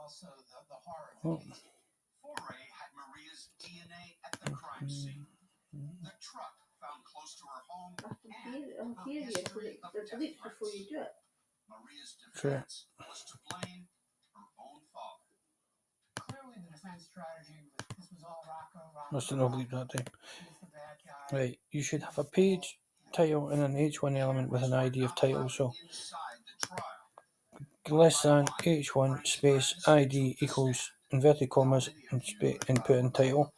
Oh. Foray had Maria's DNA at the crime scene. The truck found close to her home and her history of death threats. Maria's defense was to blame her own father. Clearly, the defense strategy was this was all Rocco. Must have not believed that time. He's the bad guy. Right, you should have a page title and an H1 element with an ID of title. So Inside the trial, less than H1 space ID equals inverted commas and put in title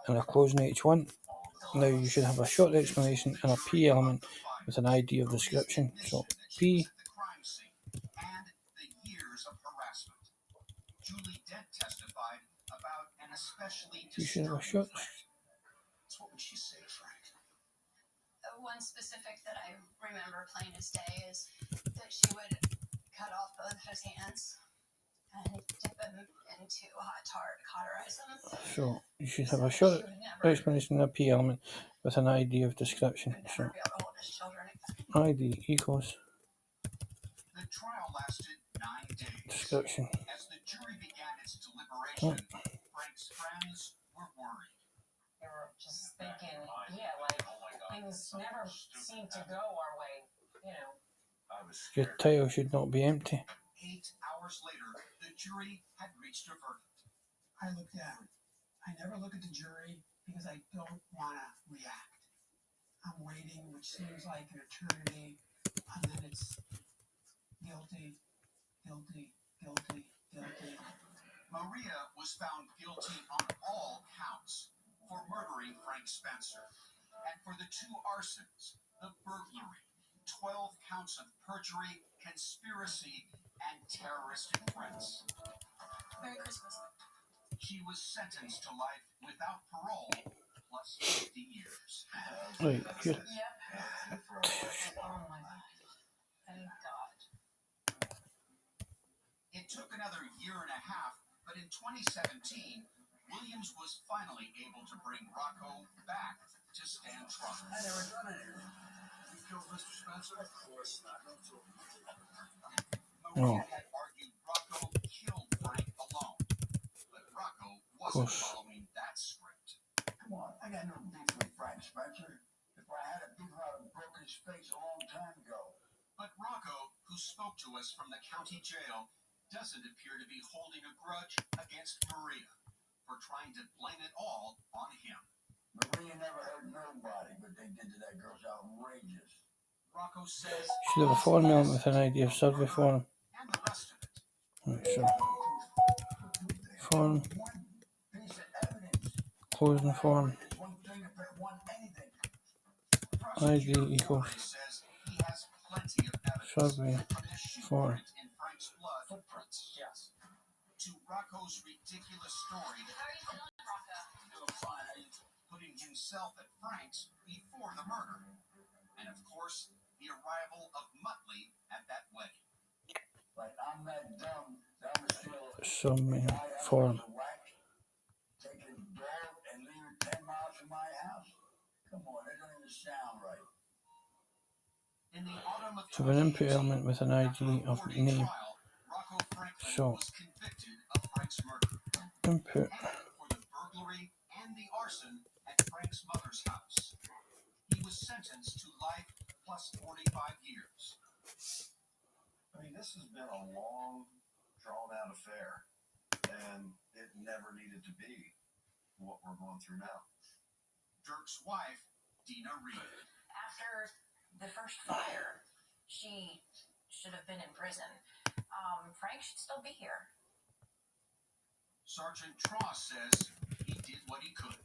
and a closing H1. Now you should have a short explanation and a P element with an ID of description. So P. and the years of harassment. Julie Dent testified about an especially You should have a disturbing short. threat. What would she say, Frank? One specific that I remember plain as day is that she would cut off both his hands and dip them into hot tar to cauterize them. So you should have a short explanation and a P element with an ID of description. So ID equals The trial lasted 9 days. description. As the jury began its deliberation, Frank's friends were worried. They were just thinking, like things never seem to go our way, Your title should not be empty. 8 hours later, the jury had reached a verdict. I looked at it. I never look at the jury because I don't want to react. I'm waiting, which seems like an eternity, and then it's guilty, guilty, guilty, guilty. Maria was found guilty on all counts for murdering Frank Spencer, and for the 2 arsons, the burglary, 12 counts of perjury, conspiracy, and terroristic threats. Merry Christmas. She was sentenced to life without parole, plus 50 years. Right, here. Yep. Oh my God. Thank God. It took another year and a half, but in 2017, Williams was finally able to bring Rocco back to stand trial. I never done it here. You killed Mr. Spencer? Of course not. Maria had argued Rocco killed Frank alone, but Rocco wasn't following that script. Come on, I got no beef with Frank Spencer. If I had a beef, I would have broken his face a long time ago. But Rocco, who spoke to us from the county jail, doesn't appear to be holding a grudge against Maria for trying to blame it all on him. Maria never hurt nobody, but they did to that girl's outrageous. Rocco says Should have a form element with an ID of survey form. and the rest of it. Right, so form, One piece of evidence. closing form, One thing if it won anything. ID equals Says he has plenty of evidence survey from his shoe form. print in Frank's blood footprints. Yes. To Rocco's ridiculous story, How are you feeling, Rocco? putting himself at Frank's before the murder, and of course the arrival of Muttley at that wedding. Like, I'm that dumb that I'm still Some form. taking a dog and leave it 10 miles from my house. Come on, that doesn't even sound right. In the autumn of So an input element with an ID of name. trial, Rocco Franklin So was convicted of Frank's murder input and for the burglary and the arson at Frank's mother's house. He was sentenced to life plus 45 years. I mean, this has been a long, drawn-out affair, and it never needed to be what we're going through now. Dirk's wife, Dina Reed. After the first fire, she should have been in prison. Frank should still be here. Sergeant Tross says he did what he could.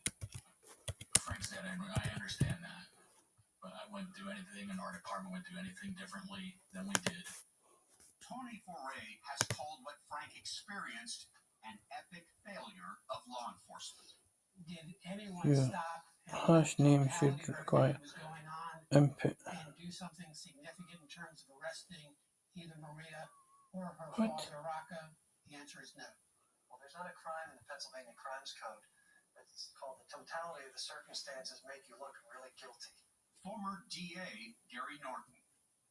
Frank's dead, I understand that. But I wouldn't do anything, and our department wouldn't do anything differently than we did. Tony Foray has called what Frank experienced an epic failure of law enforcement. Did anyone Yeah. stop and hash name tell should everything require that was going on input. and do something significant in terms of arresting either Maria or her What? father, Rocco? The answer is no. Well, there's not a crime in the Pennsylvania Crimes Code. It's called the totality of the circumstances make you look really guilty. Former DA Gary Norton.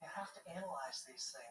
You have to analyze these things